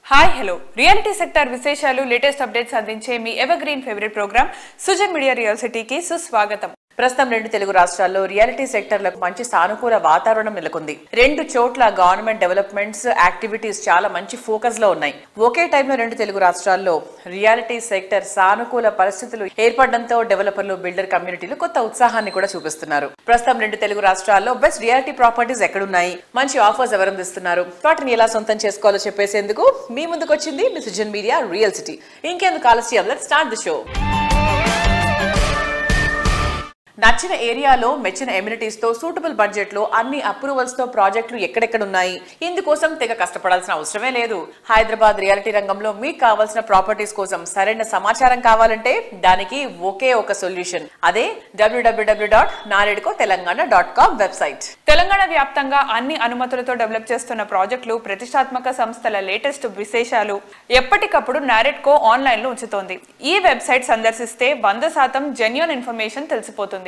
Hi hello reality sector విశేషాలు latest updates అందించే మీ evergreen favourite programme Sujan media real సిటీకి సుస్వాగతం. ప్రస్తుతం 2 తెలుగు రాష్ట్రాల్లో రియాలిటీ సెక్టర్లకు మంచి సానుకూల వాతావరణం నెలకొంది. 2 చోట్ల గవర్నమెంట్ డెవలప్మెంట్స్ యాక్టివిటీస్ చాలా మంచి ఫోకస్ లో ఉన్నాయి. ఒకే టైంలో 2 తెలుగు రాష్ట్రాల్లో రియాలిటీ సెక్టర్ సానుకూల పరిస్థితులు ఏర్పడడంతో డెవలపర్లు, బిల్డర్ కమ్యూనిటీలు కొత్త ఉత్సాహాన్ని కూడా చూపిస్తున్నారు. ప్రస్తుతం 2 తెలుగు రాష్ట్రాల్లో బెస్ట్ రియాలిటీ ప్రాపర్టీస్ ఎక్కడున్నాయి, మంచి ఆఫర్స్ ఎవరు అందిస్తున్నారు, వాటిని ఎలా సొంతం చేసుకోవాలో చెప్పేసేందుకు మీ ముందుకు వచ్చింది మీ సుజన్ మీడియా రియల్ సిటీ. ఇంకెందుకు ఆలస్యం, లెట్స్ స్టార్ట్ ది షో. నచ్చిన ఏరియాలో మెచ్చిన ఎమ్యూనిటీస్ తో సూటబుల్ బడ్జెట్ లో అన్ని అప్రూవల్స్ తో ప్రాజెక్టులు ఎక్కడెక్కడ ఉన్నాయి, ఇందుకోసం తెగ కష్టపడాల్సిన అవసరమే లేదు. హైదరాబాద్ రియాలిటీ రంగంలో మీకు కావాల్సిన ప్రాపర్టీస్ కోసం సరైన సమాచారం కావాలంటే దానికి ఒకే ఒక సొల్యూషన్, అదే www.naredcotelangana.com వెబ్సైట్. తెలంగాణ వ్యాప్తంగా అన్ని అనుమతులతో డెవలప్ చేస్తున్న ప్రాజెక్టులు, ప్రతిష్టాత్మక సంస్థల లేటెస్ట్ విశేషాలు ఎప్పటికప్పుడు నారెడ్కో ఆన్లైన్ లో ఉంచుతోంది. ఈ వెబ్సైట్ సందర్శిస్తే 100% జెన్యూన్ ఇన్ఫర్మేషన్ తెలిసిపోతుంది.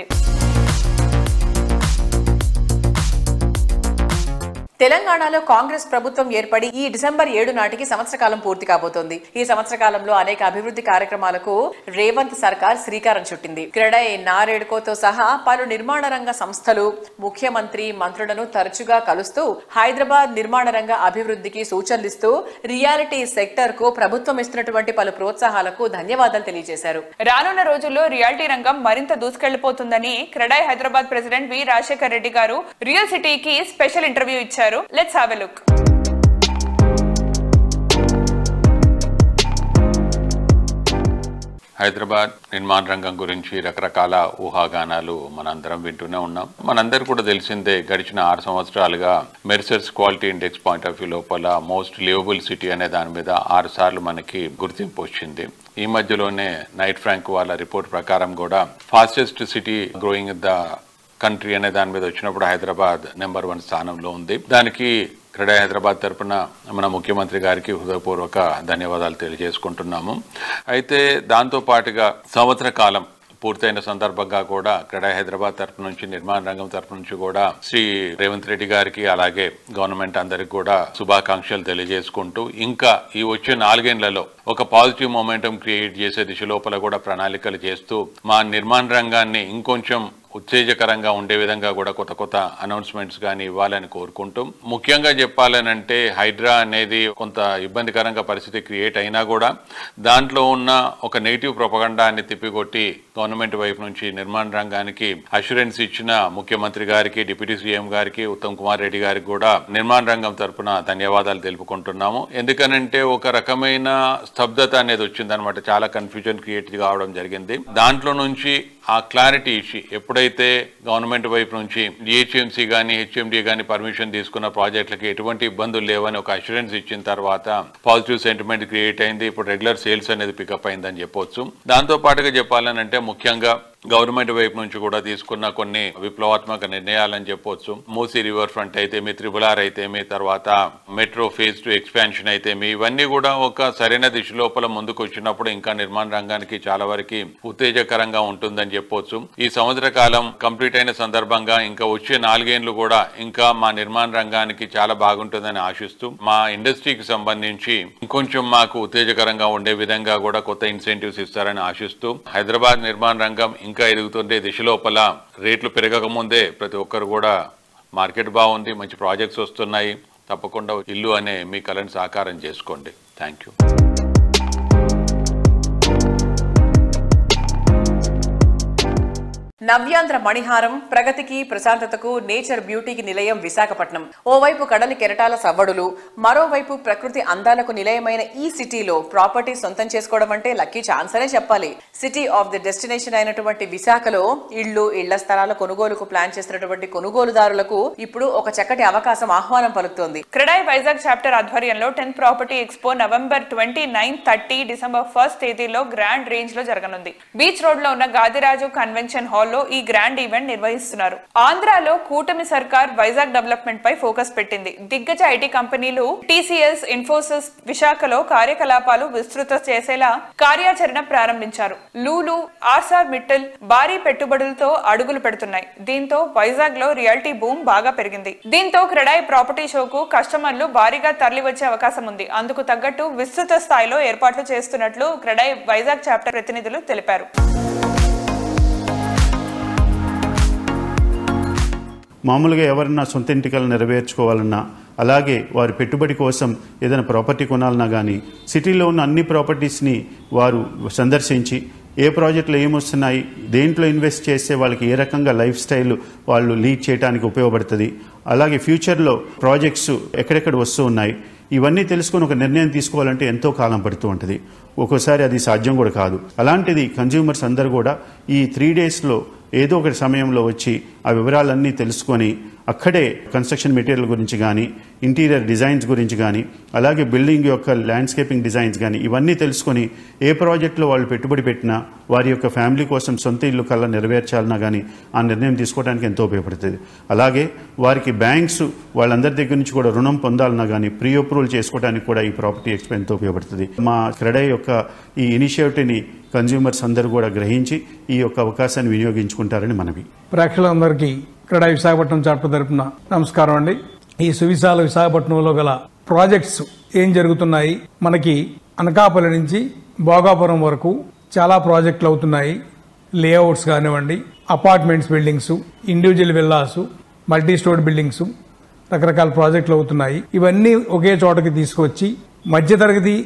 తెలంగాణలో కాంగ్రెస్ ప్రభుత్వం ఏర్పడి ఈ డిసెంబర్ 7 నాటికి సంవత్సర కాలం పూర్తి కాబోతోంది. ఈ సంవత్సర కాలంలో అనేక అభివృద్ధి కార్యక్రమాలకు రేవంత్ సర్కార్ శ్రీకారం చుట్టింది. క్రెడై, నారెడ్కోతో సహా పలు నిర్మాణ రంగ సంస్థలు, ముఖ్యమంత్రి, మంత్రులను తరచుగా కలుస్తూ హైదరాబాద్ నిర్మాణ రంగ అభివృద్ధికి సూచనలిస్తూ రియాలిటీ సెక్టర్ కు ప్రభుత్వం ఇస్తున్నటువంటి పలు ప్రోత్సాహాలకు ధన్యవాదాలు తెలియజేశారు. రానున్న రోజుల్లో రియాలిటీ రంగం మరింత దూసుకెళ్లిపోతుందని క్రెడై హైదరాబాద్ ప్రెసిడెంట్ వి రాజశేఖర్ రెడ్డి గారు రియల్ సిటీకి స్పెషల్ ఇంటర్వ్యూ ఇచ్చారు. Let's have a look. Hyderabad నిర్మాణ రంగం గురించి రకరకాల ఊహాగానాలు మనందరం వింటూనే ఉన్నాం. మనందరూ కూడా తెలిసిందే, గడిచిన 6 సంవత్సరాలుగా మెర్సర్స్ quality index point of view లోపల మోస్ట్ లివబుల్ సిటీ అనే దాని మీద 6 సార్లు మనకి గుర్తింపు వచ్చింది. ఈ మధ్యలోనే నైట్ ఫ్రాంక్ వాళ్ళ రిపోర్ట్ ప్రకారం కూడా fastest city growing the country అనే దాని మీద వచ్చినప్పుడు హైదరాబాద్ నెంబర్ 1 స్థానంలో ఉంది. దానికి క్రెడై హైదరాబాద్ తరఫున మన ముఖ్యమంత్రి గారికి హృదయపూర్వక ధన్యవాదాలు తెలియజేసుకుంటున్నాము. అయితే దాంతో పాటుగా సంవత్సర కాలం పూర్తయిన సందర్భంగా కూడా క్రెడై హైదరాబాద్ తరఫు నుంచి, నిర్మాణ రంగం తరఫు నుంచి కూడా శ్రీ రేవంత్ రెడ్డి గారికి అలాగే గవర్నమెంట్ అందరికి కూడా శుభాకాంక్షలు తెలియజేసుకుంటూ, ఇంకా ఈ వచ్చే 4 ఏళ్లలో ఒక పాజిటివ్ మొమెంటం క్రియేట్ చేసే దిశ లోపల కూడా ప్రణాళికలు చేస్తూ మా నిర్మాణ రంగాన్ని ఇంకొంచెం ఉత్తేజకరంగా ఉండే విధంగా కూడా కొత్త కొత్త అనౌన్స్మెంట్స్ కానీ ఇవ్వాలని కోరుకుంటూ, ముఖ్యంగా చెప్పాలనంటే హైడ్రా అనేది కొంత ఇబ్బందికరంగా పరిస్థితి క్రియేట్ అయినా కూడా దాంట్లో ఉన్న ఒక నెగిటివ్ ప్రొపగండాన్ని తిప్పికొట్టి గవర్నమెంట్ వైపు నుంచి నిర్మాణ రంగానికి అష్యూరెన్స్ ఇచ్చిన ముఖ్యమంత్రి గారికి, డిప్యూటీ సీఎం గారికి, ఉత్తమ్ కుమార్ రెడ్డి గారికి కూడా నిర్మాణ రంగం తరఫున ధన్యవాదాలు తెలుపుకుంటున్నాము. ఎందుకనంటే ఒక రకమైన స్తబ్దత అనేది వచ్చిందనమాట, చాలా కన్ఫ్యూజన్ క్రియేట్ కావడం జరిగింది. దాంట్లో నుంచి ఆ క్లారిటీ ఇచ్చి ఎప్పుడైతే గవర్నమెంట్ వైపు నుంచి జిహెచ్ఎంసీ కానీ హెచ్ఎండి కానీ పర్మిషన్ తీసుకున్న ప్రాజెక్టులకి ఎటువంటి ఇబ్బందులు లేవని ఒక అష్యూరెన్స్ ఇచ్చిన తర్వాత పాజిటివ్ సెంటిమెంట్ క్రియేట్ అయింది. ఇప్పుడు రెగ్యులర్ సేల్స్ అనేది పికప్ అయిందని చెప్పొచ్చు. దాంతో పాటుగా చెప్పాలనంటే ముఖ్యంగా గవర్నమెంట్ వైపు నుంచి కూడా తీసుకున్న కొన్ని విప్లవాత్మక నిర్ణయాలని చెప్పొచ్చు. మూసీ రివర్ ఫ్రంట్ అయితేమి, త్రిబుల్-ఆర్ అయితేమి, తర్వాత మెట్రో ఫేజ్ 2 ఎక్స్పాన్షన్ అయితేమి, ఇవన్నీ కూడా ఒక సరైన దిశ లోపల ముందుకు వచ్చినప్పుడు ఇంకా నిర్మాణ రంగానికి చాలా వరకు ఉత్తేజకరంగా ఉంటుందని చెప్పొచ్చు. ఈ సంవత్సర కాలం కంప్లీట్ అయిన సందర్భంగా ఇంకా వచ్చే 4 ఏళ్లు కూడా ఇంకా మా నిర్మాణ రంగానికి చాలా బాగుంటుందని ఆశిస్తూ, మా ఇండస్ట్రీకి సంబంధించి ఇంకొంచెం మాకు ఉత్తేజకరంగా ఉండే విధంగా కూడా కొత్త ఇన్సెంటివ్స్ ఇస్తారని ఆశిస్తూ, హైదరాబాద్ నిర్మాణ రంగం ఇంకా ఎదుగుతుండే దిశ లోపల రేట్లు పెరగక ముందే ప్రతి ఒక్కరు కూడా మార్కెట్ బాగుంది, మంచి ప్రాజెక్ట్స్ వస్తున్నాయి, తప్పకుండా ఇల్లు అనే మీ కలను సాకారం చేసుకోండి. Thank you. నవ్యాంధ్ర మణిహారం, ప్రగతికి ప్రశాంతతకు నేచర్ బ్యూటీకి నిలయం విశాఖపట్నం. ఓవైపు కడలి కెరటాల సవ్వడులు, మరోవైపు ప్రకృతి అందాలకు నిలయమైన ఈ సిటీలో ప్రాపర్టీ సొంతం చేసుకోవడం అంటే లక్కీ ఛాన్స్ అనే చెప్పాలి. సిటీ ఆఫ్ ది డెస్టినేషన్ అయినటువంటి విశాఖలో ఇళ్ల స్థలాల కొనుగోలుకు ప్లాన్ చేసినటువంటి కొనుగోలుదారులకు ఇప్పుడు ఒక చక్కటి అవకాశం ఆహ్వానం పలుకుతోంది. క్రెడై వైజాగ్ చాప్టర్ ఆధ్వర్యంలో 10th property expo November 29, 30, December 1 తేదీలో గ్రాండ్ రేంజ్ లో జరగనుంది. బీచ్ రోడ్ లో ఉన్న గాదిరాజు కన్వెన్షన్ హాల్లో లో ఈ గ్రాండ్ ఈవెంట్ నిర్వహిస్తున్నారు. ఆంధ్రాలో కూటమి సర్కార్ వైజాగ్ డెవలప్మెంట్ పై ఫోకస్ పెట్టింది. దిగ్గజ ఐటీ కంపెనీలు TCS, ఇన్ఫోసిస్ విశాఖలో కార్యకలాపాలు విస్తృత చేసేలా కార్యాచరణ ప్రారంభించారు. లూలు, ఆర్సార్ మిట్టల్ భారీ పెట్టుబడులతో అడుగులు పెడుతున్నాయి. దీంతో వైజాగ్ లో రియాలిటీ బూమ్ బాగా పెరిగింది. దీంతో క్రెడాయ్ ప్రాపర్టీ షోకు కస్టమర్లు భారీగా తరలి వచ్చే అవకాశం ఉంది. అందుకు తగ్గట్టు విస్తృత స్థాయిలో ఏర్పాట్లు చేస్తున్నట్లు క్రెడాయ్ వైజాగ్ చాప్టర్ ప్రతినిధులు తెలిపారు. మామూలుగా ఎవరన్నా సొంత ఇంటికలు నెరవేర్చుకోవాలన్నా, అలాగే వారి పెట్టుబడి కోసం ఏదైనా ప్రాపర్టీ కొనాలన్నా కానీ సిటీలో ఉన్న అన్ని ప్రాపర్టీస్ని వారు సందర్శించి ఏ ప్రాజెక్టులు ఏమొస్తున్నాయి, దేంట్లో ఇన్వెస్ట్ చేస్తే వాళ్ళకి ఏ రకంగా లైఫ్ స్టైల్ వాళ్ళు లీడ్ చేయడానికి ఉపయోగపడుతుంది, అలాగే ఫ్యూచర్లో ప్రాజెక్ట్స్ ఎక్కడెక్కడ వస్తూ ఉన్నాయి, ఇవన్నీ తెలుసుకొని ఒక నిర్ణయం తీసుకోవాలంటే ఎంతో కాలం పడుతూ ఉంటుంది. ఒక్కోసారి అది సాధ్యం కూడా కాదు. అలాంటిది కన్జ్యూమర్స్ అందరూ కూడా ఈ 3 డేస్లో ఏదో ఒకటి సమయంలో వచ్చి ఆ వివరాలన్నీ తెలుసుకొని అక్కడే కన్స్ట్రక్షన్ మెటీరియల్ గురించి కానీ, ఇంటీరియర్ డిజైన్స్ గురించి కానీ, అలాగే బిల్డింగ్ యొక్క ల్యాండ్స్కేపింగ్ డిజైన్స్ కానీ ఇవన్నీ తెలుసుకొని ఏ ప్రాజెక్టులో వాళ్ళు పెట్టుబడి పెట్టినా వారి యొక్క ఫ్యామిలీ కోసం సొంత ఇల్లు కల్లా నెరవేర్చాలన్నా కానీ ఆ నిర్ణయం తీసుకోవడానికి ఎంతో ఉపయోగపడుతుంది. అలాగే వారికి బ్యాంక్స్ వాళ్ళందరి దగ్గర నుంచి కూడా రుణం పొందాలన్నా కానీ ప్రీ అప్రూవల్ చేసుకోవడానికి కూడా ఈ ప్రాపర్టీ ఎక్స్పో ఎంతో ఉపయోగపడుతుంది. మా క్రెడాయ్ యొక్క ఈ ఇనిషియేటివ్ని కన్జ్యూమర్స్ అందరూ కూడా గ్రహించి ఈ యొక్క అవకాశాన్ని వినియోగించుకుంటారని మనవి. ప్రేక్షకులందరికీ క్రెడాయ్ విశాఖపట్నం చాప్టర్ తరపున నమస్కారం అండి. ఈ సువిశాల విశాఖపట్నంలో గల ప్రాజెక్ట్స్ ఏం జరుగుతున్నాయి, మనకి అనకాపల్లి నుంచి భోగాపురం వరకు చాలా ప్రాజెక్టులు అవుతున్నాయి. లేఅవుట్స్ కానివ్వండి, apartments buildings, individual villas, multi store buildings, రకరకాల ప్రాజెక్టులు అవుతున్నాయి. ఇవన్నీ ఒకే చోటకి తీసుకొచ్చి మధ్యతరగతి,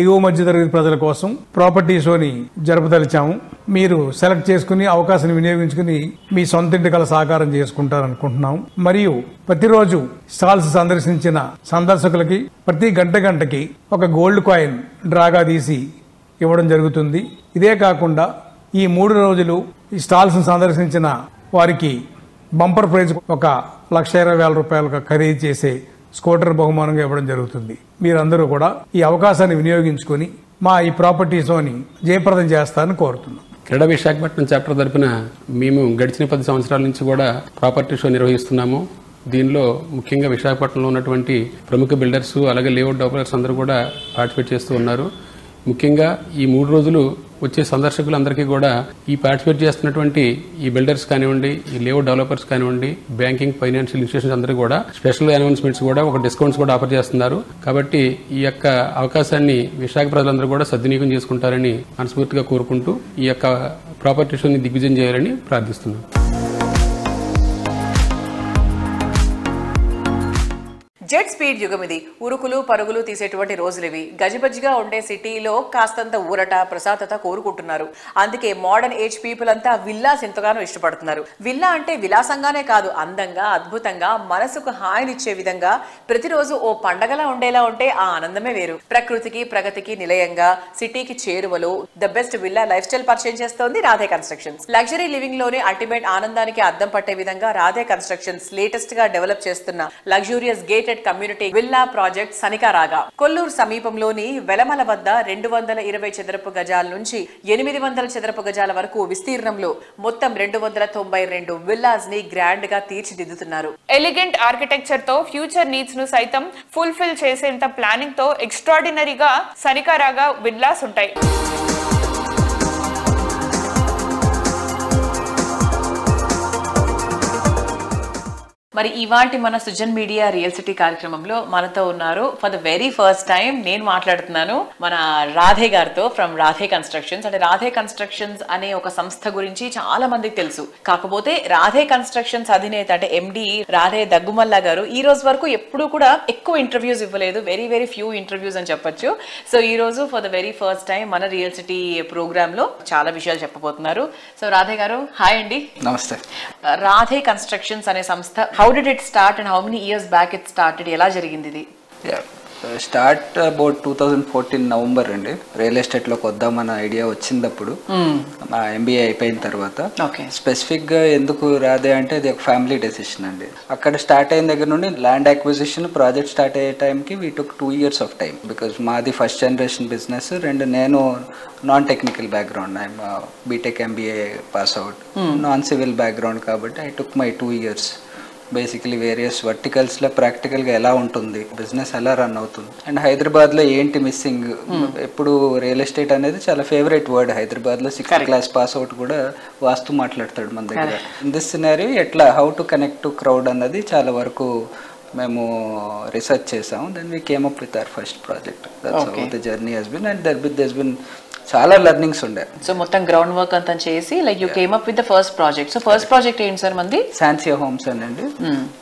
ఎగువ మధ్యతరగతి ప్రజల కోసం ప్రాపర్టీ షోని జరుపుదలిచాము. మీరు సెలెక్ట్ చేసుకుని అవకాశాన్ని వినియోగించుకుని మీ సొంత ఇంటి కల సాకారం చేసుకుంటారనుకుంటున్నాం. మరియు ప్రతిరోజు స్టాల్స్ సందర్శించిన సందర్శకులకి ప్రతి గంటకి ఒక గోల్డ్ కాయిన్ డ్రాగా తీసి ఇవ్వడం జరుగుతుంది. ఇదే కాకుండా ఈ 3 రోజులు ఈ స్టాల్స్ సందర్శించిన వారికి బంపర్ ప్రైజ్ ఒక 1,20,000 రూపాయలకు ఖరీదు చేసే స్కూటర్ బహుమానంగా ఇవ్వడం జరుగుతుంది. మీరందరూ కూడా ఈ అవకాశాన్ని వినియోగించుకుని మా ఈ ప్రాపర్టీ షోని జయప్రదం చేస్తారని కోరుతున్నాం. క్రెడాయ్ విశాఖపట్నం చాప్టర్ తరపున మేము గడిచిన 10 సంవత్సరాల నుంచి కూడా ప్రాపర్టీ షో నిర్వహిస్తున్నాము. దీనిలో ముఖ్యంగా విశాఖపట్నంలో ఉన్నటువంటి ప్రముఖ బిల్డర్స్ అలాగే లేఅవుట్ డెవలపర్స్ అందరూ కూడా పార్టిసిపేట్ చేస్తూ ఉన్నారు. ముఖ్యంగా ఈ 3 రోజులు వచ్చే సందర్శకులందరికీ కూడా ఈ పార్టిసిపేట్ చేస్తున్నటువంటి ఈ బిల్డర్స్ కానివ్వండి, ఈ లేఅవుట్ డెవలపర్స్ కానివ్వండి, బ్యాంకింగ్, ఫైనాన్షియల్ ఇన్స్టిట్యూషన్స్ అందరూ కూడా స్పెషల్ అనౌన్స్మెంట్స్ కూడా ఒక డిస్కౌంట్స్ కూడా ఆఫర్ చేస్తున్నారు. కాబట్టి ఈ యొక్క అవకాశాన్ని విశాఖ ప్రజలందరూ కూడా సద్వినియోగం చేసుకుంటారని మనస్ఫూర్తిగా కోరుకుంటూ ఈ యొక్క ప్రాపర్టీ షోని దిగ్విజయం చేయాలని ప్రార్థిస్తున్నాను. జెట్ స్పీడ్ యుగం ఇది. ఉరుకులు పరుగులు తీసేటువంటి రోజులివి. గజిబజిగా ఉండే సిటీలో కాస్తంత ఊరట, ప్రశాంతత కోరుకుంటున్నారు. అందుకే మోడర్న్ ఏజ్ పీపుల్ అంతా విల్లాస్ ఎంతగానో ఇష్టపడుతున్నారు. విల్లా అంటే విలాసంగానే కాదు, అందంగా, అద్భుతంగా, మనసుకు హాయినిచ్చే విధంగా ప్రతిరోజు ఓ పండగలా ఉండేలా ఉంటే ఆ ఆనందమే వేరు. ప్రకృతికి, ప్రగతికి నిలయంగా, సిటీకి చేరువలో the best villa lifestyle పరిచయం చేస్తోంది రాధే కన్స్ట్రక్షన్స్. లగ్జరీ లివింగ్ లోనే అల్టిమేట్ ఆనందానికి అద్దం పట్టే విధంగా రాధే కన్స్ట్రక్షన్స్ లేటెస్ట్ గా డెవలప్ చేస్తున్న luxurious gated community villa project సనికారాగా కొల్లూరు సమీపంలోని వెలమల వద్ద 220 చదరపు గజాల నుంచి 800 చదరపు గజాల వరకు విస్తీర్ణంలో మొత్తం 292 విల్లాస్ ని గ్రాండ్ గా తీర్చిదిద్దుతున్నారు. ఎలిగెంట్ ఆర్కిటెక్చర్ తో ఫ్యూచర్ నీడ్స్ ను సైతం ఫుల్ఫిల్ చేసేంత ప్లానింగ్ తో ఎక్స్ట్రాడినరీగా సనికారాగా విల్లాస్ ఉంటాయి. మరి ఇవాంటి మన సుజన్ మీడియా రియల్ సిటీ కార్యక్రమంలో మనతో ఉన్నారు for the very first time నేను మాట్లాడుతున్నాను మన రాధే గారితో ఫ్రమ్ రాధే కన్స్ట్రక్షన్స్. అంటే రాధే కన్స్ట్రక్షన్స్ అనే ఒక సంస్థ గురించి చాలా మందికి తెలుసు. కాకపోతే రాధే కన్స్ట్రక్షన్స్ అధినేత అంటే ఎండి రాధే దగ్గుమల్లా గారు ఈ రోజు వరకు ఎప్పుడూ కూడా ఎక్కువ ఇంటర్వ్యూస్ ఇవ్వలేదు. వెరీ వెరీ ఫ్యూ ఇంటర్వ్యూస్ అని చెప్పొచ్చు. సో ఈ రోజు for the very first time మన రియల్ సిటీ ప్రోగ్రామ్ లో చాలా విషయాలు చెప్పబోతున్నారు. సో రాధే గారు హాయ్ అండి. నమస్తే. రాధే కన్స్ట్రక్షన్స్ అనే సంస్థ, how did it start and how many years back it started? ఎలా జరిగింది ఇది? స్టార్ట్ అబౌట్ 2014 నవంబర్ అండి. రియల్ ఎస్టేట్లోకి వద్దామన్న ఐడియా వచ్చినప్పుడు మా MBA అయిపోయిన తర్వాత. స్పెసిఫిక్గా ఎందుకు రాదే అంటే అది ఒక ఫ్యామిలీ డెసిషన్ అండి. అక్కడ స్టార్ట్ అయిన దగ్గర నుండి ల్యాండ్ అక్విజిషన్ ప్రాజెక్ట్ స్టార్ట్ అయ్యే టైంకి వీ టుక్ 2 years ఆఫ్ టైం. బికాజ్ మాది ఫస్ట్ జనరేషన్ బిజినెస్, నేను non technical background, I'm BTech MBA pass out, non civil background కాబట్టి I took my 2 years. Basically various వర్టికల్స్లో ప్రాక్టికల్గా ఎలా ఉంటుంది, బిజినెస్ ఎలా రన్ అవుతుంది, అండ్ హైదరాబాద్లో ఏంటి మిస్సింగ్. ఎప్పుడు రియల్ ఎస్టేట్ అనేది చాలా ఫేవరెట్ వర్డ్ హైదరాబాద్లో. 6th class పాస్ అవుట్ కూడా వాస్తు మాట్లాడతాడు మన దగ్గర. ఇన్ దిస్ సినారీ ఎట్లా how to connect to crowd అన్నది చాలా వరకు మేము రీసెర్చ్ చేసాము. Then we came up with our first project. That's how the journey has been, and there been చాలా లెర్నింగ్స్ ఉండే. సో మొత్తం గ్రౌండ్ వర్క్ అంతా చేసి like you came up with the first project. So first project ఏంటి sir మంది? శాన్సియా homes అండి.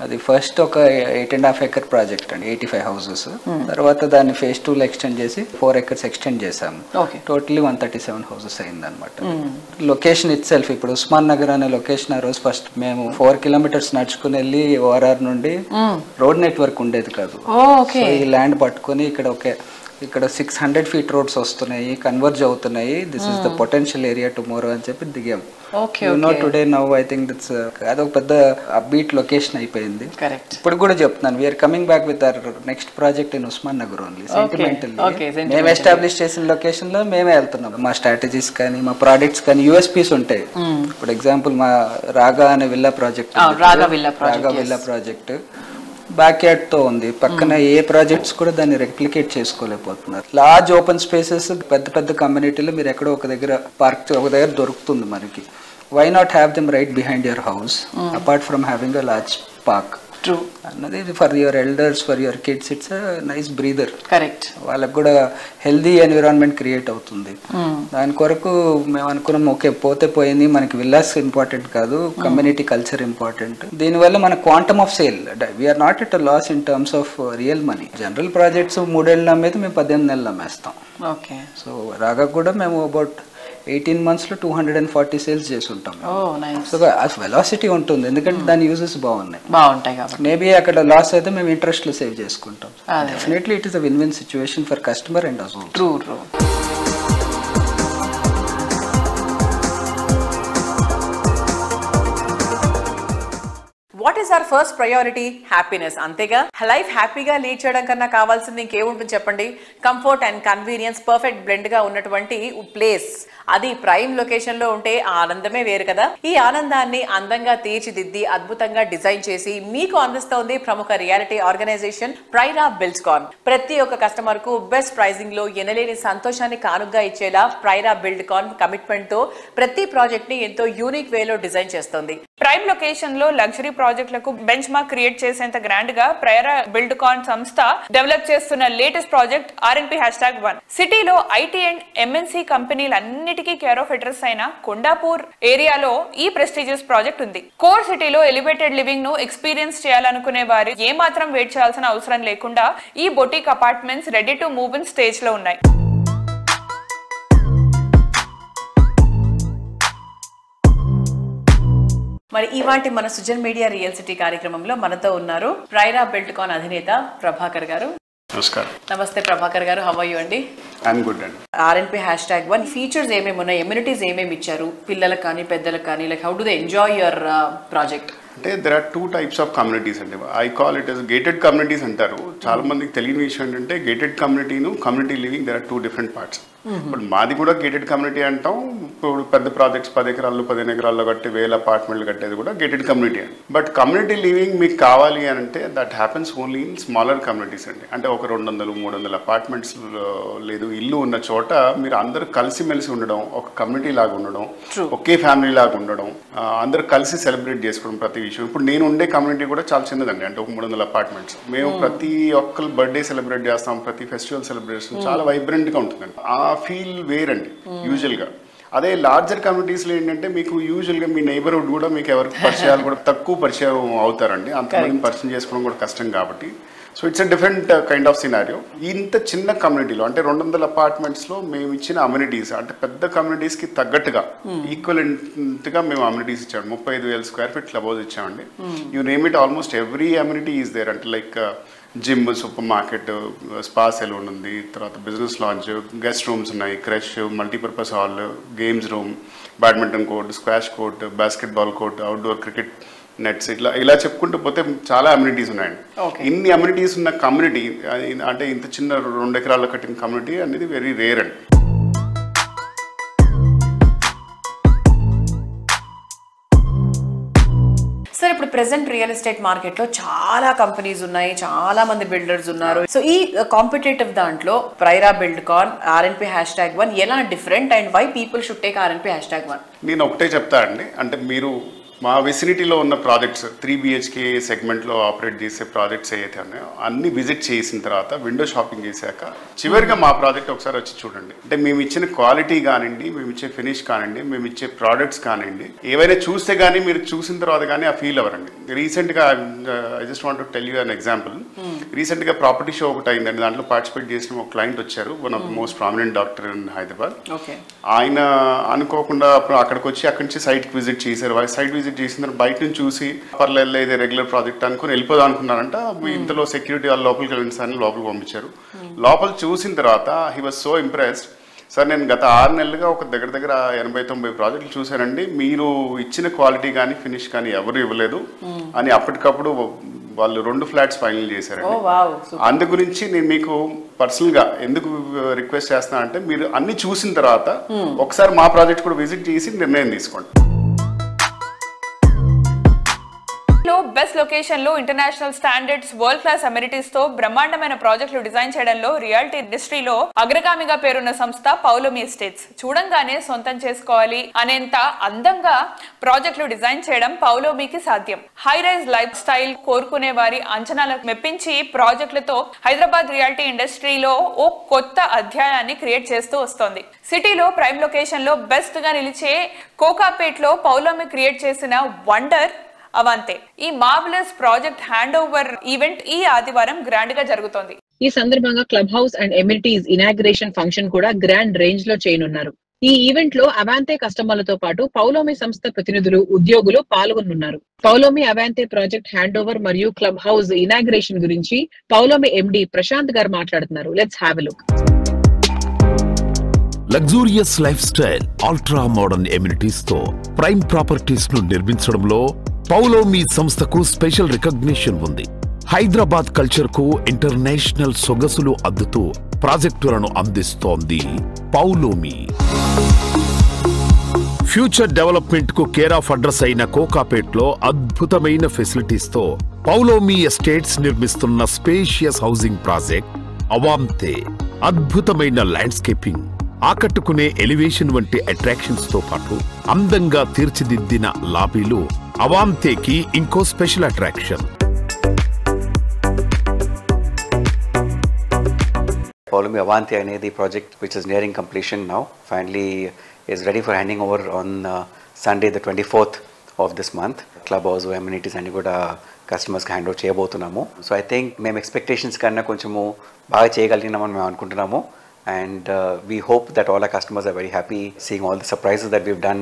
అది ఫస్ట్ ఒక 8.5 acre ప్రాజెక్ట్ అండి, 85 houses. తర్వాత దాన్ని phase 2 ఎక్స్టెండ్ చేసి 4 acres ఎక్స్టెండ్ చేసాము. టోటలీ 137 houses అయింది అనమాట. లొకేషన్ ఇట్ సెల్ఫ్, ఇప్పుడు ఉస్మాన్ నగర్ అనే లొకేషన్ ఆ రోజు ఫస్ట్ మేము 4 kilometers నడుచుకుని వెళ్ళి ORR నుండి రోడ్ నెట్వర్క్ ఉండేది కాదు. సో ఈ ల్యాండ్ పట్టుకుని ఇక్కడ 600 feet రోడ్స్ వస్తున్నాయి, కన్వర్జ్ అవుతున్నాయి, this is the potential area tomorrow అని చెప్పి దిగాం. Today now I think that's అదొక పెద్ద అప్బీట్ లొకేషన్ అయిపోయింది. ఇప్పుడు కూడా చెప్తున్నాను, we're coming back with our next project in Osman Nagar only. Sentimental మేము ఎస్టాబ్లిష్ చేసిన లొకేషన్ లో మేమే వెళ్తున్నాం. మా స్ట్రాటజీస్ కానీ మా ప్రోడక్ట్స్ కానీ USPs ఉంటాయి. ఇప్పుడు ఎగ్జాంపుల్ మా రాగా అనే విల్లా ప్రాజెక్ట్, రాగా విల్లా ప్రాజెక్ట్ బ్యాక్ యార్డ్తో ఉంది. పక్కన ఏ ప్రాజెక్ట్స్ కూడా దాన్ని రెప్లికేట్ చేసుకోలేకపోతున్నారు. లార్జ్ ఓపెన్ స్పేసెస్, పెద్ద పెద్ద కమ్యూనిటీలో మీరు ఎక్కడో ఒక దగ్గర పార్క్ ఒక దగ్గర దొరుకుతుంది మనకి. Why not have them right behind your house apart from having a large park అన్నది for your elders, for your kids it's nice breather. Correct, వాళ్ళకు కూడా హెల్దీ ఎన్విరాన్మెంట్ క్రియేట్ అవుతుంది. దాని కొరకు మేము అనుకున్నాం, ఓకే పోతే పోయింది, మనకి విల్లాస్ ఇంపార్టెంట్ కాదు, కమ్యూనిటీ కల్చర్ ఇంపార్టెంట్. దీనివల్ల మన quantum of sale, we are not at a loss in terms of real money. General projects 3 ఏళ్ళు అమ్మేది మేము 18 నెలలు అమ్మేస్తాం. సో రాగా కూడా మేము అబౌట్ 18 months లో 240 సేల్స్ చేసి ఉంటాం. సో వెలాసిటీ ఉంటుంది, ఎందుకంటే దాని యూజెస్ బాగుంటాయి కాబట్టి. మేబీ అక్కడ లాస్ అయితే మేము ఇంట్రెస్ట్ లో సేవ్ చేసుకుంటాం. Definitely it is a win win situation for customer and us also. True. What is our first priority? Happiness. అంతేగా, లైఫ్ హ్యాపీగా లీడ్ చేయడం కన్నా కావాల్సింది ఇంకేముంటుంది చెప్పండి? Comfort and convenience perfect blend గా ఉన్నటువంటి ప్లేస్, అది ప్రైమ్ లొకేషన్ లో ఉంటే ఆ ఆనందమే వేరు కదా. ఈ ఆనందాన్ని అందంగా తీర్చిదిద్ది అద్భుతంగా డిజైన్ చేసి మీకు అందిస్తోంది ప్రముఖ రియాలిటీ ఆర్గనైజేషన్ ప్రైరా బిల్డ్కాన్. ప్రతి ఒక్క కస్టమర్ కు బెస్ట్ ప్రైజింగ్ లో ఎనలేని సంతోషాన్ని కానుగ్గా ఇచ్చేలా ప్రైరా బిల్డ్కాన్ కమిట్మెంట్ తో ప్రతి ప్రాజెక్ట్ ని ఎంతో యూనిక్ వేలో డిజైన్ చేస్తోంది. ప్రైమ్ లొకేషన్ లో లగ్జరీ ప్రాజెక్టులకు బెంచ్ మార్క్ క్రియేట్ చేసేంత గ్రాండ్ గా ప్రైరా బిల్డ్కాన్ సంస్థ డెవలప్ చేస్తున్న లేటెస్ట్ ప్రాజెక్ట్ RNP#1. సిటీలో IT అండ్ MNC కంపెనీలన్నిటికీ కేర్ ఆఫ్ అడ్రస్ అయిన కొండాపూర్ ఏరియాలో ఈ ప్రెస్టీజియస్ ప్రాజెక్ట్ ఉంది. కోర్ సిటీలో ఎలివేటెడ్ లివింగ్ ను ఎక్స్పీరియన్స్ చేయాలనుకునే వారు ఏ మాత్రం వెయిట్ చేయాల్సిన అవసరం లేకుండా ఈ boutique apartments ready to move in stage లో ఉన్నాయి. మరి ఇవాటి మన సుజన్ మీడియా రియల్ సిటీ కార్యక్రమంలో మనతో ఉన్నారు ప్రైరా బిల్డ్కాన్ అధినేత ప్రభాకర్ గారు. నమస్కారం. నమస్తే ప్రభాకర్ గారు, హౌ ఆర్ యు అండి? ఐఎమ్ గుడ్ అండి. RNP#1 ఫీచర్స్ ఏమేమి ఉన్నాయి, ఎమ్యూనిటీస్ ఏమేమి ఇచ్చారు పిల్లలకు కానీ పెద్దలకు కానీ, like how do they enjoy your project? అంటే there are 2 types of communities అండి. I call it as gated communities అంటారు. చాలా మందికి తెలియని విషయం ఏంటంటే గేటెడ్ కమ్యూనిటీను community living there are 2 different parts. ఇప్పుడు మాది కూడా గేటెడ్ కమ్యూనిటీ అంటాం. ఇప్పుడు పెద్ద ప్రాజెక్ట్స్ 10 ఎకరాల్లో 15 ఎకరాల్లో కట్టి 1000 అపార్ట్మెంట్లు కట్టేది కూడా గేటెడ్ కమ్యూనిటీ అండి. బట్ కమ్యూనిటీ లివింగ్ మీకు కావాలి అని అంటే that happens only in smaller communities అండి. అంటే ఒక 200-300 అపార్ట్మెంట్స్ లేదు ఇల్లు ఉన్న చోట మీరు అందరూ కలిసిమెలిసి ఉండడం, ఒక కమ్యూనిటీ లాగా ఉండడం, ఒకే ఫ్యామిలీ లాగా ఉండడం, అందరూ కలిసి సెలబ్రేట్ చేసుకోవడం ప్రతి విషయం. ఇప్పుడు నేను ఉండే కమ్యూనిటీ కూడా చాలా చిన్నదండి, అంటే ఒక 300 అపార్ట్మెంట్స్. మేము ప్రతి ఒక్కరు బర్త్డే సెలబ్రేట్ చేస్తాం, ప్రతి ఫెస్టివల్ సెలబ్రేషన్ చాలా వైబ్రెంట్గా ఉంటుందండి. ఆ ఫీల్ వేరండి యూజువల్గా. అదే లార్జర్ కమ్యూనిటీస్లో ఏంటంటే మీకు యూజువల్గా మీ నైబర్హుడ్ కూడా మీకు ఎవరికి పరిచయాలు కూడా తక్కువ పరిచయం అవుతారండి. అంతమంది పరిచయం చేసుకోవడం కూడా కష్టం కాబట్టి. So it's a different kind of scenario. ఇంత చిన్న కమ్యూనిటీలో అంటే 200 అపార్ట్మెంట్స్లో మేము ఇచ్చిన అమ్యూనిటీస్ అంటే పెద్ద కమ్యూనిటీస్కి తగ్గట్టుగా ఈక్వలెంట్గా మేము అమ్యూనిటీస్ ఇచ్చాము. 35,000 square feet క్లబ్ హౌస్ ఇచ్చామండి. You name it, almost every amenity is there. అంటే like gym, supermarket, spa salon ఉంది, తర్వాత బిజినెస్ లాంచ్, గెస్ట్ రూమ్స్ ఉన్నాయి, creche, multipurpose hall, games room, badminton court, squash court, basketball court, outdoor cricket nets, ఇలా చెప్పుకుంటూ పోతే చాలా amenities ఉన్నాయండి. ఇన్ని అమ్యూనిటీస్ ఉన్న కమ్యూనిటీ అంటే ఇంత చిన్న 2 ఎకరాల్లో కట్టిన కమ్యూనిటీ అనేది వెరీ రేర్ అండి. సార్, ఇప్పుడు ప్రెసెంట్ రియల్ ఎస్టేట్ మార్కెట్ లో చాలా కంపెనీస్ ఉన్నాయి, చాలా మంది బిల్డర్స్ ఉన్నారు. సో ఈ కాంపిటేటివ్ దాంట్లో ప్రైరా బిల్డ్కాన్ RNP#1 ఎలా different and why people should take RNP#1? నేను ఒకటే చెప్తా అండి, అంటే మీరు మా విసినిటీలో ఉన్న ప్రాజెక్ట్స్ 3 BHK సెగ్మెంట్లో ఆపరేట్ చేసే ప్రాజెక్ట్స్ ఏవైతే ఉన్నాయో అన్ని విజిట్ చేసిన తర్వాత విండో షాపింగ్ చేశాక చివరిగా మా ప్రాజెక్ట్ ఒకసారి వచ్చి చూడండి. అంటే మేము ఇచ్చిన క్వాలిటీ కానివ్వండి, మేము ఇచ్చే ఫినిష్ కానివ్వండి, మేము ఇచ్చే ప్రోడక్ట్స్ కానివ్వండి, ఏవైనా చూస్తే కానీ మీరు చూసిన తర్వాత కానీ ఆ ఫీల్ అవ్వరండి. రీసెంట్గా I just want to tell you an example. రీసెంట్గా ప్రాపర్టీ షో ఒకటి అయిందండి. దాంట్లో పార్టిసిపేట్ చేసిన ఒక క్లయింట్ వచ్చారు, one of the most prominent doctor in Hyderabad. ఆయన అనుకోకుండా అక్కడికి వచ్చి అక్కడి నుంచి సైట్కి విజిట్ చేశారు. సైట్ విజిట్ చేసిన తర్వాత బయట నుంచి చూసి పర్లేదు ఇదే రెగ్యులర్ ప్రాజెక్ట్ అనుకుని వెళ్ళిపోదాం అనుకున్నారంట. ఇంతలో సెక్యూరిటీ వాళ్ళు లోపలికి వెళ్ళిన సార్ లోపలికి పంపించారు. లోపల చూసిన తర్వాత he was so impressed. Sir, నేను గత 6 నెలలుగా ఒక దగ్గర 80-90 ప్రాజెక్టులు చూశానండి, మీరు ఇచ్చిన క్వాలిటీ కానీ ఫినిష్ కానీ ఎవరు ఇవ్వలేదు అని అప్పటికప్పుడు వాళ్ళు 2 ఫ్లాట్స్ ఫైనల్ చేశారండి. అందు గురించి నేను మీకు పర్సనల్గా ఎందుకు రిక్వెస్ట్ చేస్తున్నా అంటే మీరు అన్ని చూసిన తర్వాత ఒకసారి మా ప్రాజెక్ట్ కూడా విజిట్ చేసి నిర్ణయం తీసుకోండి. బెస్ట్ లొకేషన్ లో international standards, world class amenities తో బ్రహ్మాండమైన ప్రాజెక్టులు డిజైన్ చేయడంలో రియాలిటీ ఇండస్ట్రీలో అగ్రగామిగా పేరున్న సంస్థ పౌలోమి ఎస్టేట్స్. చూడంగానే సొంతం చేసుకోవాలి అనేంత అందంగా ప్రాజెక్టులు డిజైన్ చేయడం పౌలోమికి సాధ్యం. హై రైజ్ లైఫ్ స్టైల్ కోరుకునే వారి అంచనాలకు మెప్పించి ప్రాజెక్టులతో హైదరాబాద్ రియాలిటీ ఇండస్ట్రీలో ఓ కొత్త అధ్యాయాన్ని క్రియేట్ చేస్తూ వస్తోంది. సిటీలో ప్రైమ్ లొకేషన్ లో బెస్ట్ గా నిలిచే కోకాపేట్ లో పౌలోమి క్రియేట్ చేసిన వండర్ అవాంతే. ఈ marvellous project hand over event ఈ ఆదివారం గ్రాండ్ గా జరుగుతోంది. ఈ సందర్భంగా club house and amenities inauguration function కూడా గ్రాండ్ రేంజ్ లో చేయనున్నారు. ఈ ఈవెంట్ లో అవాంతే కస్టమర్లతో పాటు పౌలోమి సంస్థ ప్రతినిధులు, ఉద్యోగులు పాల్గొనున్నారు. పౌలోమి అవాంతే ప్రాజెక్ట్ హ్యాండ్ ఓవర్ మరియు క్లబ్ హౌస్ ఇనాగ్రేషన్ గురించి పౌలోమి MD ప్రశాంత్ గారు మాట్లాడుతున్నారు. Let's have a look. Luxurious life style, ultra modern amenities తో ప్రైమ్ ప్రాపర్టీస్ ను నిర్మించడంలో పౌలోమి సంస్థకు స్పెషల్ రికగ్నిషన్ ఉంది. హైదరాబాద్ కల్చర్ కు ఇంటర్నేషనల్ సొగసులు అద్దుతూ ప్రాజెక్టులను అందిస్తోంది పౌలోమి. ఫ్యూచర్ డెవలప్మెంట్ కు కేర్ ఆఫ్ అడ్రస్ అయిన కోకాపేట్ లో అద్భుతమైన ఫెసిలిటీస్ తో పౌలోమి ఎస్టేట్స్ నిర్మిస్తున్న స్పేషియస్ హౌసింగ్ ప్రాజెక్ట్ అవాంతే. అద్భుతమైన ల్యాండ్స్కేపింగ్, ఆకట్టుకునే ఎలివేషన్ వంటి అట్రాక్షన్స్ తో పాటు అందంగా తీర్చిదిద్దిన లాబీలు అవాంతేకి ఇంకో స్పెషల్ అట్రాక్షన్. Pawlomi Avanti అనేది project which is nearing completion now. Finally is ready for handing over on Sunday the 24th of this month. Clubhouse amenities అన్ని కూడా customers కి హ్యాండ్ ఓవర్ చేయబోతున్నాము. సో ఐ థింక్ మేము expectations కన్నా కొంచెము బాగా చేయగలిగినామని మేము అనుకుంటున్నాము. And we hope that all our customers are very happy seeing all the surprises that we've done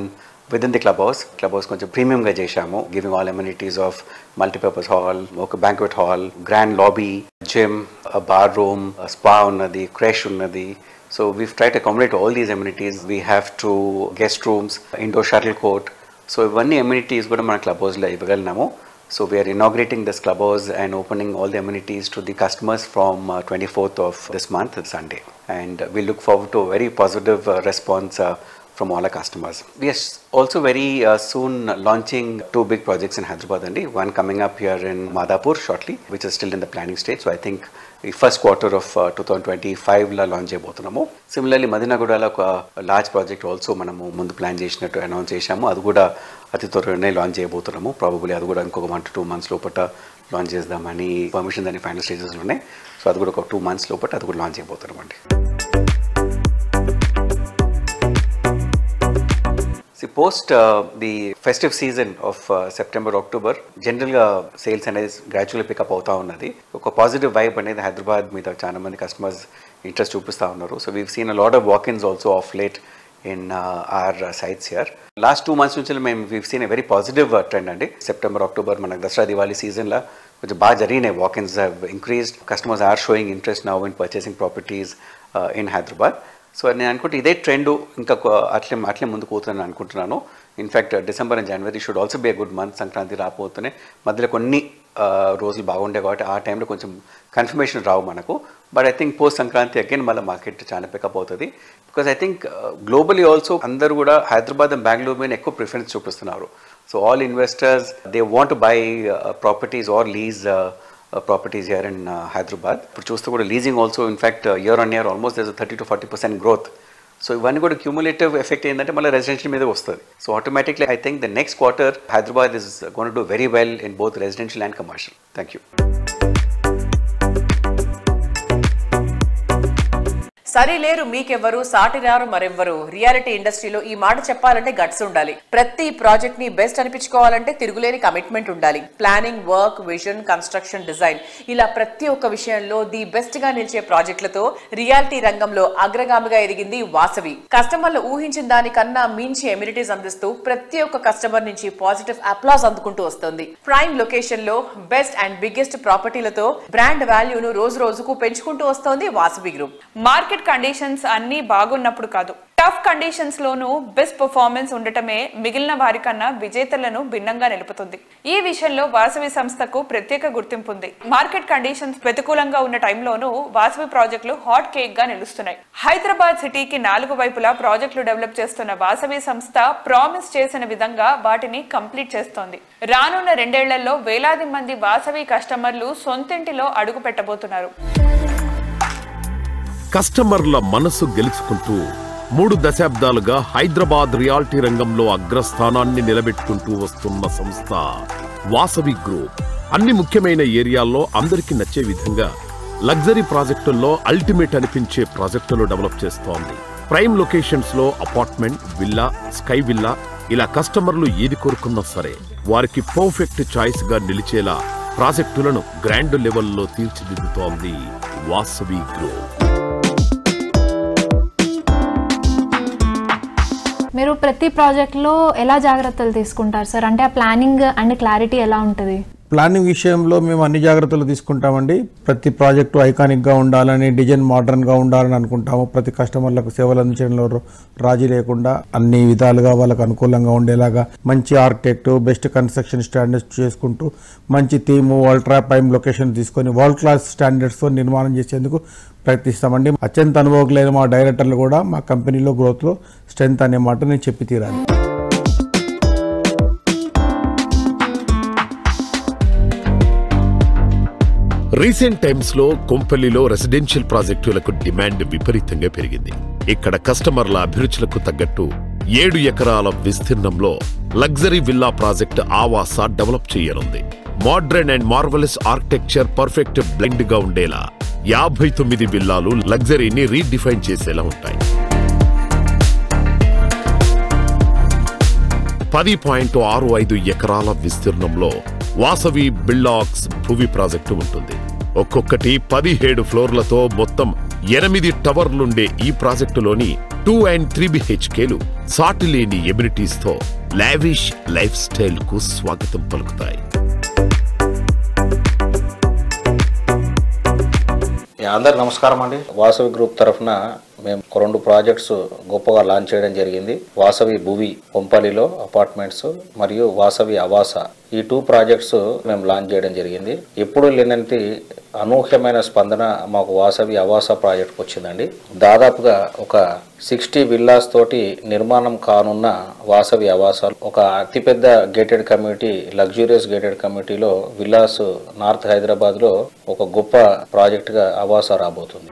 within the clubhouse. Clubhouse కొంచెం ప్రీమియం గా చేశాము, giving all amenities of multipurpose hall, ఒక banquet hall, grand lobby, gym, a bar room, a spa ఉన్నది, creche ఉన్నది. So we've tried to accommodate all these amenities. We have 2 guest rooms, indoor shuttle court. So ఇవన్నీ amenities కూడా మన clubhouse లో ఇవ్వగలిగినాము. So we are inaugurating this clubhouse and opening all the amenities to the customers from 24th of this month, Sunday. And we look forward to a very positive response from all our customers. We are also very soon launching 2 big projects in Hyderabad. One coming up here in Madhapur shortly, which is still in the planning stage. So I think the first quarter of 2025 la launch cheyabothunnamo. Similarly, Madinagudalo oka large project also manamu mundu plan chesinattu announce chesamu. Adu kuda ati tvoragane launch cheyabothunnamo. Probably adu kuda inkoka 1 to 2 months lopata launch chesdamani permission dani final stages lo unnai. So adu kuda oka 2 months lopata adu kuda launch cheyabothunnamandi. See, post the festive season of September, October, generally sales అనేది gradually pick up అవుతా ఉన్నది. ఒక positive vibe అనేది హైదరాబాద్ మీద చాలా మంది customers interest చూపిస్తూ ఉన్నారు. So we've seen a lot of walk-ins also of late in our sites here. Last 2 months నుంచి మేము we've seen a very positive trend అండి. సెప్టెంబర్, అక్టోబర్ మనకు దసరా దివాళీ సీజన్లో కొంచెం బాగా జరిగినాయి. Walk-ins have increased, customers are showing interest now in purchasing properties in Hyderabad. So నేను అనుకుంటే ఇదే ట్రెండ్ ఇంకా అట్లే ముందుకు పోతుందని అనుకుంటున్నాను. In fact December and January should also be a good month. Sankranti రాబోతున్నాయి, మధ్యలో కొన్ని రోజులు బాగుండే కాబట్టి ఆ టైంలో కొంచెం కన్ఫర్మేషన్ రావు మనకు. But I think post Sankranti again మళ్ళీ మార్కెట్ చాలా పికప్ అవుతుంది. Because I think globally also అందరూ కూడా హైదరాబాద్ అండ్ బెంగళూరు మీద ఎక్కువ ప్రిఫరెన్స్ చూపిస్తున్నారు. So all investors they want buy properties or lease properties here in Hyderabad. ఇప్పుడు చూస్తే కూడా leasing also in fact year on year almost there 30 to 40% growth. So ఇవన్నీ కూడా క్యూములేటివ్ ఎఫెక్ట్ ఏంటంటే మళ్ళీ రెసిడెన్షియల్ మీద వస్తుంది. So automatically I think the next quarter Hyderabad is going to do very well in both residential and commercial. Thank you. సరిలేరు మీకెవ్వరు, సాటిరారు మరెవ్వరు. రియాలిటీ ఇండస్ట్రీలో ఈ మాట చెప్పాలంటే గట్స్ ఉండాలి. ప్రతి ప్రాజెక్ట్ ని బెస్ట్ అనిపించుకోవాలంటే తిరుగులేని కమిట్మెంట్ ఉండాలి. Planning, work, vision, construction, design ఇలా ప్రతి ఒక్క విషయంలో ది బెస్ట్ గా నిలిచే ప్రాజెక్టులతో రియాలిటీ రంగంలో అగ్రగామిగా ఎదిగింది వాసవి. కస్టమర్లు ఊహించిన దానికన్నా మించి ఎమ్యూనిటీస్ అందిస్తూ ప్రతి ఒక్క కస్టమర్ నుంచి పాజిటివ్ అప్లాస్ అందుకుంటూ వస్తుంది. ప్రైమ్ లొకేషన్ లో బెస్ట్ అండ్ బిగ్గెస్ట్ ప్రాపర్టీలతో బ్రాండ్ వాల్యూను రోజు రోజుకు పెంచుకుంటూ వస్తోంది వాసవి గ్రూప్. మార్కెట్ కండిషన్స్ అన్ని బాగున్నప్పుడు కాదు, టఫ్ కండిషన్స్ లోనూ బెస్ట్ పర్ఫార్మెన్స్ ఉండటమే మిగిలిన వారికన్నా విజేతలను భిన్నంగా నిలుపుతుంది. ఈ విషయంలో వాసవి సంస్థకు ప్రత్యేక గుర్తింపు ఉంది. మార్కెట్ కండిషన్స్ ప్రతికూలంగా ఉన్న టైంలోనూ వాసవి ప్రాజెక్టులు హాట్ కేక్ గా నిలుస్తున్నాయి. హైదరాబాద్ సిటీకి 4 వైపులా ప్రాజెక్టులు డెవలప్ చేస్తున్న వాసవి సంస్థ ప్రామిస్ చేసిన విధంగా వాటిని కంప్లీట్ చేస్తోంది. రానున్న 2 ఏళ్లలో వేలాది మంది వాసవి కస్టమర్లు సొంతింటిలో అడుగు పెట్టబోతున్నారు. కస్టమర్ల మనసు గెలుచుకుంటూ 3 దశాబ్దాలుగా హైదరాబాద్ రియాలిటీ రంగంలో అగ్రస్థానాన్ని నిలబెట్టుకుంటూ వస్తున్న సంస్థ వాసవి గ్రూప్ అన్ని ముఖ్యమైన ఏరియాల్లో అందరికీ నచ్చే విధంగా లగ్జరీ ప్రాజెక్టుల్లో అల్టిమేట్ అనిపించే ప్రాజెక్టులు డెవలప్ చేస్తోంది. ప్రైమ్ లొకేషన్స్ లో అపార్ట్మెంట్, విల్లా, స్కై విల్లా ఇలా కస్టమర్లు ఏది కోరుకున్నా సరే వారికి పర్ఫెక్ట్ చాయిస్ గా నిలిచేలా ప్రాజెక్టులను గ్రాండ్ లెవెల్లో తీర్చిదిద్దుతోంది వాసవి గ్రూప్. మీరు ప్రతి ప్రాజెక్ట్లో ఎలా జాగ్రత్తలు తీసుకుంటారు సార్? అంటే ఆ ప్లానింగ్ అండ్ క్లారిటీ ఎలా ఉంటుంది? ప్లానింగ్ విషయంలో మేము అన్ని జాగ్రత్తలు తీసుకుంటామండి. ప్రతి ప్రాజెక్టు ఐకానిక్గా ఉండాలని, డిజైన్ మోడర్న్గా ఉండాలని అనుకుంటాము. ప్రతి కస్టమర్లకు సేవలు అందించడంలో రాజీ లేకుండా అన్ని విధాలుగా వాళ్ళకు అనుకూలంగా ఉండేలాగా మంచి ఆర్కిటెక్ట్, బెస్ట్ కన్స్ట్రక్షన్ స్టాండర్డ్స్ చేసుకుంటూ మంచి థీము, అల్ట్రా ప్రైమ్ లొకేషన్ తీసుకొని వరల్డ్ క్లాస్ స్టాండర్డ్స్తో నిర్మాణం చేసేందుకు ప్రయత్నిస్తామండి. అత్యంత అనుభవజ్ఞులైన మా డైరెక్టర్లు కూడా మా కంపెనీలో గ్రోత్లో స్ట్రెంత్ అనే మాట నేను చెప్పి తీరాలి. రీసెంట్ టైమ్స్ లో కొంపల్లిలో రెసిడెన్షియల్ ప్రాజెక్టులకు డిమాండ్ విపరీతంగా పెరిగింది. ఇక్కడ కస్టమర్ల అభిరుచులకు తగ్గట్టు 7 ఎకరాల విస్తీర్ణంలో లగ్జరీ విల్లా ప్రాజెక్ట్ ఆవాస డెవలప్ చేయనుంది. Modern and marvellous architecture perfect blend గా ఉండేలా 59 విల్లాలు లగ్జరీని రీడిఫైన్ చేసేలా ఉంటాయి. 10.65 ఎకరాల విస్తీర్ణంలో వాసవి బిల్డాక్స్ భువి ప్రాజెక్టు ఉంటుంది. ఒక్కొక్కటి 17 ఫ్లోర్లతో మొత్తం 8 టవర్లుండే ఈ ప్రాజెక్టులోని 2 and 3 BHKలు సాటిలేని ఎమ్యూనిటీస్ తో లావిష్ లైఫ్ స్టైల్ కు స్వాగతం పలుకుతాయి. అందరు నమస్కారం అండి. వాసవి గ్రూప్ తరఫున మేము 2 ప్రాజెక్ట్స్ గొప్పగా లాంచ్ చేయడం జరిగింది. వాసవి భువి కొంపల్లిలో అపార్ట్మెంట్స్ మరియు వాసవి ఆవాస ఈ 2 ప్రాజెక్ట్స్ మేము లాంచ్ చేయడం జరిగింది. ఎప్పుడు లేనంత అనూహ్యమైన స్పందన మాకు వాసవి ఆవాస ప్రాజెక్ట్కి వచ్చిందండి. దాదాపుగా ఒక 60 విల్లాస్ తోటి నిర్మాణం కానున్న వాసవి ఆవాస ఒక అతిపెద్ద గేటెడ్ కమ్యూనిటీ, లగ్జూరియస్ గేటెడ్ కమ్యూనిటీలో విల్లాస్ నార్త్ హైదరాబాద్లో ఒక గొప్ప ప్రాజెక్టుగా ఆవాస రాబోతుంది.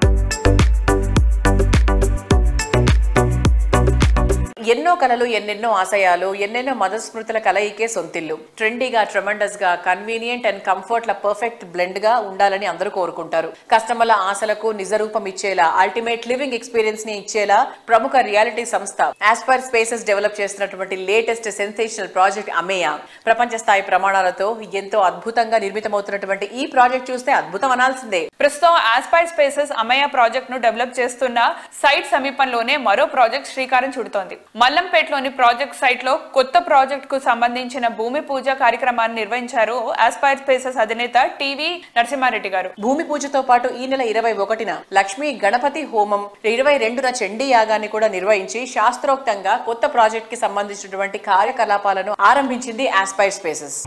ఎన్నో కలలు, ఎన్నెన్నో ఆశయాలు, ఎన్నెన్నో మదస్మృతుల కలయికే సొంతిల్లు. ట్రెండీగా, ట్రెమండస్ గా, కన్వీనియంట్ అండ్ కంఫర్ట్ ల పర్ఫెక్ట్ బ్లెండ్ గా ఉండాలని అందరూ కోరుకుంటారు. కస్టమర్ల ఆశలకు నిజరూపం ఇచ్చేలా, అల్టిమేట్ లివింగ్ ఎక్స్పీరియన్స్ ని ఇచ్చేలా ప్రముఖ రియాలిటీ సంస్థ ఆస్పైర్ స్పేసెస్ డెవలప్ చేస్తున్నటువంటి లేటెస్ట్ సెన్సేషనల్ ప్రాజెక్ట్ అమేయా ప్రపంచ స్థాయి ప్రమాణాలతో ఎంతో అద్భుతంగా నిర్మితమవుతున్నటువంటి ఈ ప్రాజెక్ట్ చూస్తే అద్భుతం అనాల్సిందే. ప్రస్తుతం ఆస్పైర్ స్పేసెస్ అమేయా ప్రాజెక్ట్ ను డెవలప్ చేస్తున్న సైట్ సమీపంలోనే మరో ప్రాజెక్ట్ శ్రీకారం చుడుతోంది. మల్లంపేటలోని ప్రాజెక్ట్ సైట్ లో కొత్త ప్రాజెక్ట్ కు సంబంధించిన భూమి పూజ కార్యక్రమాన్ని నిర్వహించారు ఆస్పైర్ స్పేసెస్ అధినేత టీవీ నరసింహారెడ్డి గారు. భూమి పూజతో పాటు ఈ నెల 21న లక్ష్మీ గణపతి హోమం, 22న చండీ యాగాన్ని కూడా నిర్వహించి శాస్త్రోక్తంగా కొత్త ప్రాజెక్ట్ కి సంబంధించినటువంటి కార్యకలాపాలను ఆరంభించింది ఆస్పైర్ స్పేసెస్.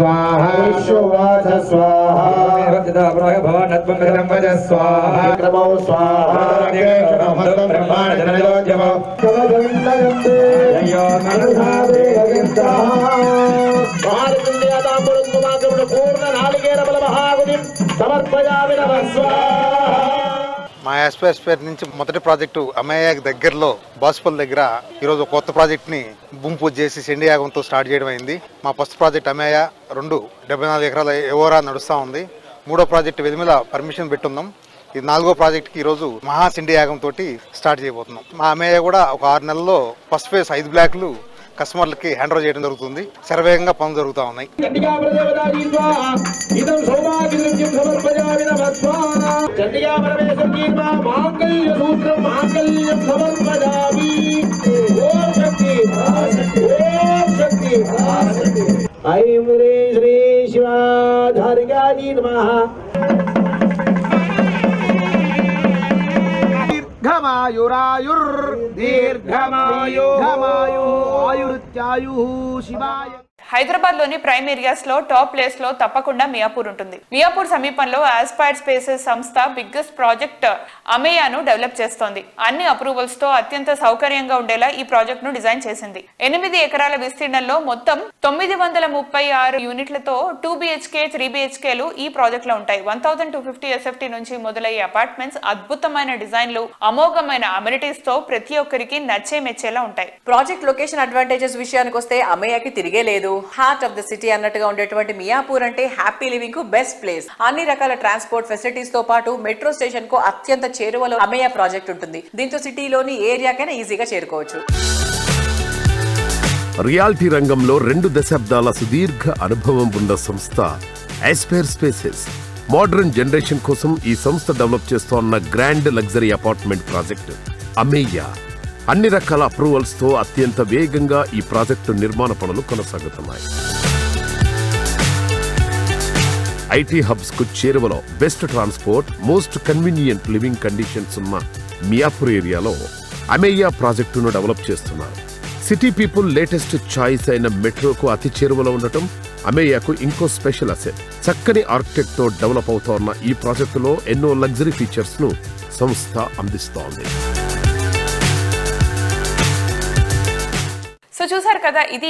स्वाहा विश्ववाच स्वाहा रतिदा भवनत्वं गजं स्वाहा क्रमो स्वाहा नमः ब्रह्माण जनलोक्यम कवजन्तयन्ते यो नरसादे गगिन्ता भारतीय दापुरुमागम पूर्ण नालिकेर बल महागुणिं समर्पयामि नमः स्वाहा. మా ఆస్పైర్ నుంచి మొదటి ప్రాజెక్టు అమేయ దగ్గరలో బాస్పల్ దగ్గర ఈరోజు కొత్త ప్రాజెక్ట్ని భూమి పూజ చేసి చండీ యాగంతో స్టార్ట్ చేయడం అయింది. మా ఫస్ట్ ప్రాజెక్ట్ అమేయ 74 ఎకరాల ఎవరా నడుస్తూ ఉంది. మూడో ప్రాజెక్ట్ వెదిమిల పర్మిషన్ పెట్టున్నాం. ఇది 4వ ప్రాజెక్ట్కి ఈరోజు మహా చండీ యాగంతో స్టార్ట్ చేయబోతున్నాం. మా అమేయ కూడా ఒక 6 నెలల్లో ఫస్ట్ ఫేజ్ 5 బ్లాక్లు కస్టమర్లకి హ్యాండ్ ఓవర్ చేయడం జరుగుతుంది. శరవేగంగా పనులు జరుగుతూ ఉన్నాయి. శ్రీ శివాధారిగాజీ నమః. దీర్ఘమాయురాయుర్ దీర్ఘమాయురాయురుత్యాయు శివాయ. హైదరాబాద్ లోని ప్రైమ్ ఏరియాస్ లో టాప్ ప్లేస్ లో తప్పకుండా మియాపూర్ ఉంటుంది. మియాపూర్ సమీపంలో ఆస్పైర్ స్పేసెస్ సంస్థ బిగ్గెస్ట్ ప్రాజెక్ట్ అమేయాను డెవలప్ చేస్తోంది. అన్ని అప్రూవల్స్ తో అత్యంత సౌకర్యంగా ఉండేలా ఈ ప్రాజెక్ట్ ను డిజైన్ చేసింది. 8 ఎకరాల విస్తీర్ణంలో మొత్తం 936 యూనిట్లతో 2 BHK 3 BHKలు ఈ ప్రాజెక్ట్ లో ఉంటాయి. 1250 SFT నుంచి మొదలయ్యే అపార్ట్మెంట్స్ అద్భుతమైన డిజైన్లు, అమోఘమైన అమ్యూనిటీస్ తో ప్రతి ఒక్కరికి నచ్చే మెచ్చేలా ఉంటాయి. ప్రాజెక్ట్ లొకేషన్ అడ్వాంటేజెస్ విషయానికి వస్తే అమేయాకి తిరిగే లేదు. హార్ట్ ఆఫ్ ద సిటీ అన్నట్టుగా ఉండేటువంటి మియాపూర్ అంటే హ్యాపీ లివింగ్ కు బెస్ట్ ప్లేస్. అన్ని రకాల ట్రాన్స్పోర్ట్ ఫెసిలిటీస్ తో పాటు మెట్రో స్టేషన్ కు అత్యంత చేరువలో అమేయా ప్రాజెక్ట్ ఉంటుంది. దీంతో సిటీలోని ఏరియాకైనా ఈజీగా చేరుకోవచ్చు. రియాలిటీ రంగంలో 2 దశాబ్దాల సుదీర్ఘ అనుభవం ఉన్న సంస్థ ఆస్పైర్ స్పేసెస్. మోడర్న్ జనరేషన్ కోసం ఈ సంస్థ డెవలప్ చేస్తోన్న గ్రాండ్ లగ్జరీ అపార్ట్మెంట్ ప్రాజెక్ట్ అమేయా. అన్ని రకాల అప్రూవల్స్ తో అత్యంత వేగంగా ఈ ప్రాజెక్టు నిర్మాణ పనులు కొనసాగుతున్నాయి. ఐటీ హబ్స్ కు చేరువలో best transport, most convenient living conditions ఉన్న మియాపూర్ ఏరియాలో అమేయా ప్రాజెక్టును డెవలప్ చేస్తున్నారు. సిటీ పీపుల్ లేటెస్ట్ చాయిస్ అయిన మెట్రోకు అతి చేరువలో ఉండటం అమేయాకు ఇంకో స్పెషల్ అసెట్. చక్కని ఆర్కిటెక్ట్ తో డెవలప్ అవుతోన్న ఈ ప్రాజెక్టులో ఎన్నో లగ్జరీ ఫీచర్స్ ను సంస్థ అందిస్తోంది. సో చూసారు కదా, ఇది